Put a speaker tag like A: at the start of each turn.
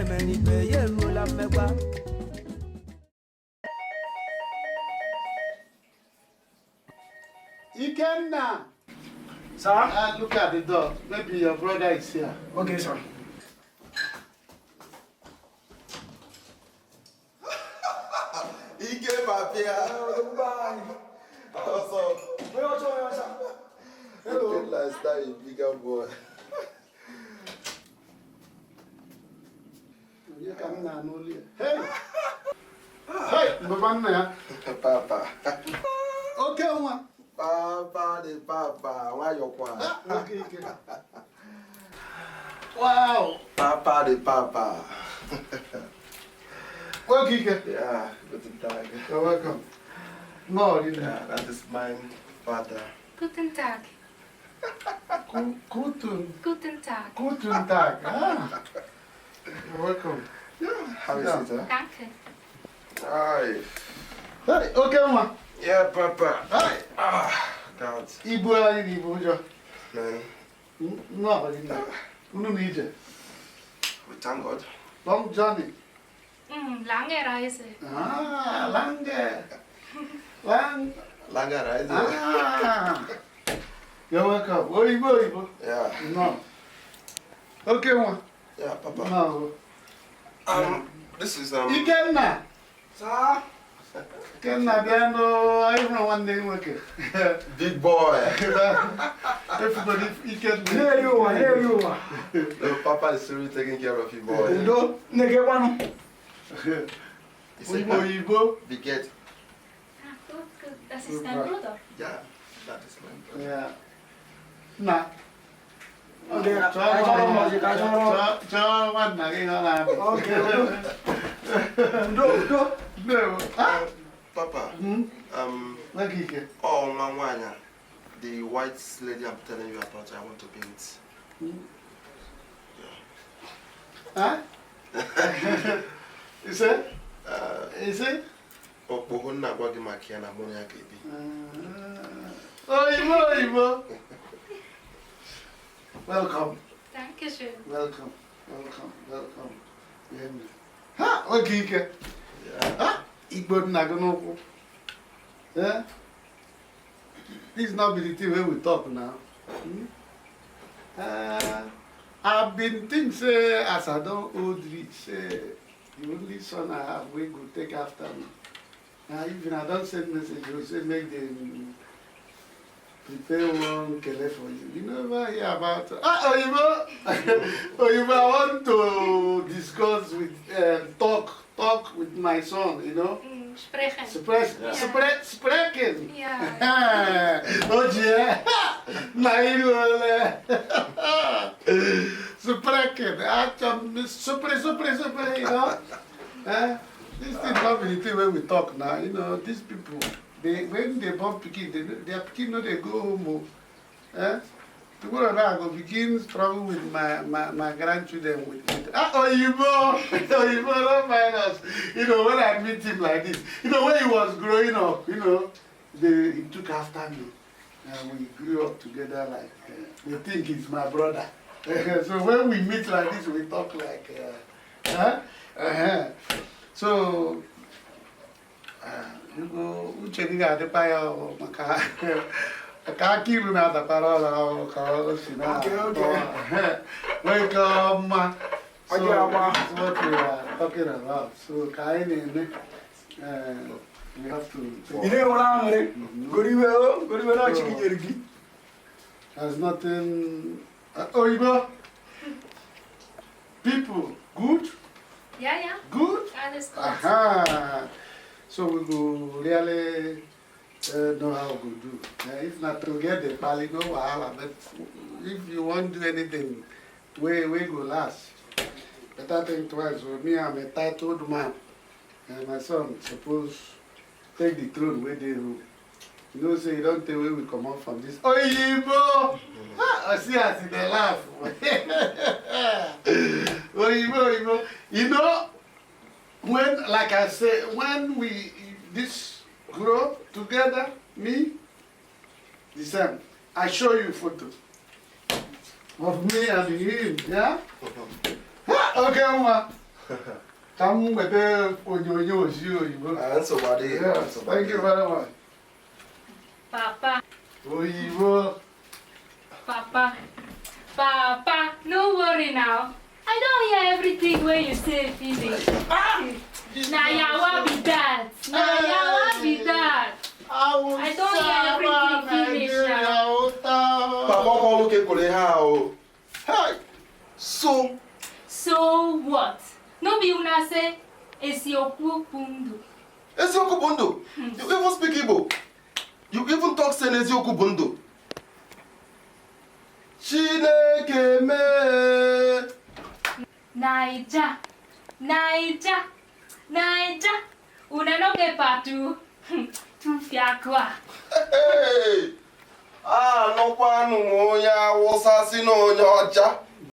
A: many pay ye mula megwa.
B: Ikenna!
C: Sir?
B: Look at the door. Maybe your brother is here.
C: Okay, sir.
D: Ike Mafia.
C: Goodbye.
D: Also,
C: Where are you, sir? Hello.
D: last time, bigger boy.
B: You come now, no leave. Hey! Hey! Babana.
D: Papa.
B: Okay, one.
D: Papa, the papa. Why you quiet?
B: Okay. Wow!
D: Papa, the papa.
B: Okay.
D: Yeah, guten Tag.
B: You're welcome. No, you
D: Yeah, that is my father.
E: Guten Tag.
B: Guten
E: Guten Tag.
B: Tag. Ah. You're welcome.
D: How is it, huh?
E: Danke.
D: Hi.
B: Hey, okay, one.
D: Yeah, Papa.
B: Hi.
D: God,
B: Ibu ali Ibu jo.
D: man.
B: No, but you know. Unu nije.
D: We thank God.
B: Long journey.
E: Lange Reise.
B: Ah, lange.
D: Langer Reise.
B: Ah. You're welcome. Ibu.
D: Yeah.
B: No. Okay, one.
D: Yeah, Papa.
B: No.
D: This is,
B: Ikenna.
C: Sir?
B: Ikenna, biano, everyone day working.
D: big boy.
B: Everybody, Ikenna.
C: Here you are.
D: No, Papa is really taking care of you, boy.
C: Udo, nege wano.
D: He said,
B: Ibo.
D: Biget.
E: Ah, gut. Das ist dein Bruder.
D: Yeah, that is my brother.
B: Yeah. Nah.
C: Okay, I
B: Cho one again on.
C: Okay. Udo.
B: No. Ah.
D: Papa,
B: Look here.
D: oh, Mawanya, the white lady I'm telling you about, I want to be with.
B: Huh? You say? Is it?
D: Okpohonna gwagi makia na monya kebi.
B: Oh, Ibo. Welcome.
E: Dankeschön.
B: Welcome. Ha, okay.
D: Yeah.
B: Ha, Igbo Nagonoku. Yeah? This is not the thing where we talk now. I've been thinking, say, as I don't old rich, say, the only son I have, we go take after me. Now, even I don't send message, you say, make them prepare one kele for you. You never hear about Oyibo. Oyibo, I want to discuss with, talk with my son, you know.
E: Sprechen.
B: Spreken.
E: Ja.
B: Oye, naïle. Spreken. Supre, you know. This is not the thing when we talk now, you know. These people, when they born pikin, their pikin no they go home. Tomorrow now I go begin struggle with my grandchildren with Oyibo, don't mind us. You know, when I meet him like this, you know, when he was growing up, you know, he took after me. And we grew up together like, they think he's my brother. So when we meet like this, we talk like, So, you go, Uche got the fire, Kakiru na the parola
C: Okay.
B: Welcome. So,
C: Ajawa.
B: that's what we are talking about. So, Kaini, we have to.
C: Ine wala ngare. Goriwe na chiki jerigi.
B: There's nothing. Oyibo. People, good?
E: Ja.
B: Good?
E: Alles gut.
B: Aha. So we go really know how we do. If not to get the pali, no wahala. But if you want to do anything, we go last. Better think twice. So me, I'm a titled man. And my son suppose take the throne where they rule. You know, say you don't tell where we come out from this. Oyibo! I see as they laugh. Oyibo. You know, when, like I say, when we this grow up together, me, the same. I show you photo of me and him, yeah? Okay, Uma. Come with the you.
D: Answer what it
B: Yes, thank you very much.
E: Papa,
B: Oyibo.
E: Papa, Papa, no worry now. I don't hear everything when you say finish. Now yawa be that. Now yawa be that. I don't hear everything finish now.
D: Papa, look at how. Hi. So
E: What? No be una say Esioku Bundu.
D: Ezioku Bundu. You even speak Igbo. You even talk saying Ezioku Bundu. Chineke me.
E: Naija. Una no ke patu. Tu fiakwa.
D: Hey. Ah, no kwanu onye awụsa si na onye ọcha.